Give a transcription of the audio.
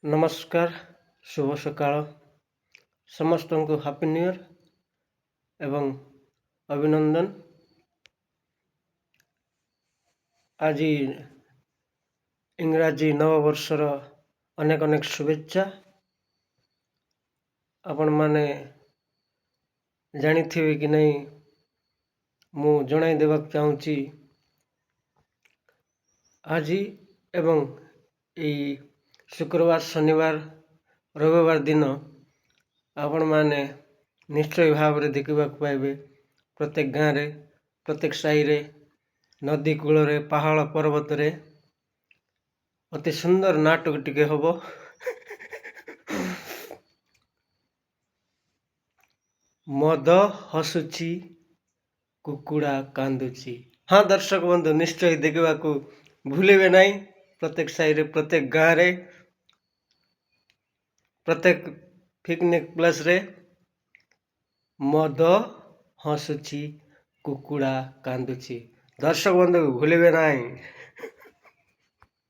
ନମସ୍କାର, ଶୁଭ ସକାଳ। ସମସ୍ତଙ୍କୁ ହାପି ନ୍ୟୁ ଇୟର୍ ଏବଂ ଅଭିନନ୍ଦନ। ଆଜି ଇଂରାଜୀ ନବବର୍ଷର ଅନେକ ଅନେକ ଶୁଭେଚ୍ଛା। ଆପଣମାନେ ଜାଣିଥିବେ କି ନାହିଁ ମୁଁ ଜଣାଇ ଦେବାକୁ ଚାହୁଁଛି। ଆଜି ଏବଂ ଏଇ ଶୁକ୍ରବାର, ଶନିବାର, ରବିବାର ଦିନ ଆପଣମାନେ ନିଶ୍ଚୟ ଭାବରେ ଦେଖିବାକୁ ପାଇବେ ପ୍ରତ୍ୟେକ ଗାଁରେ, ପ୍ରତ୍ୟେକ ସାହିରେ, ନଦୀ କୂଳରେ, ପାହାଡ଼ ପର୍ବତରେ ଅତି ସୁନ୍ଦର ନାଟକ ଟିକେ ହବ। ମଦ ହସୁଛି, କୁକୁଡ଼ା କାନ୍ଦୁଛି। ହଁ ଦର୍ଶକ ବନ୍ଧୁ, ନିଶ୍ଚୟ ଦେଖିବାକୁ ଭୁଲିବେ ନାହିଁ। ପ୍ରତ୍ୟେକ ସାହିରେ, ପ୍ରତ୍ୟେକ ଗାଁରେ, ପ୍ରତ୍ୟେକ ପିକନିକ୍ ପ୍ଲେସ୍ରେ ମଦ ହସୁଛି, କୁକୁଡ଼ା କାନ୍ଦୁଛି। ଦର୍ଶକ ବନ୍ଧୁ ଭୁଲିବେ ନାହିଁ।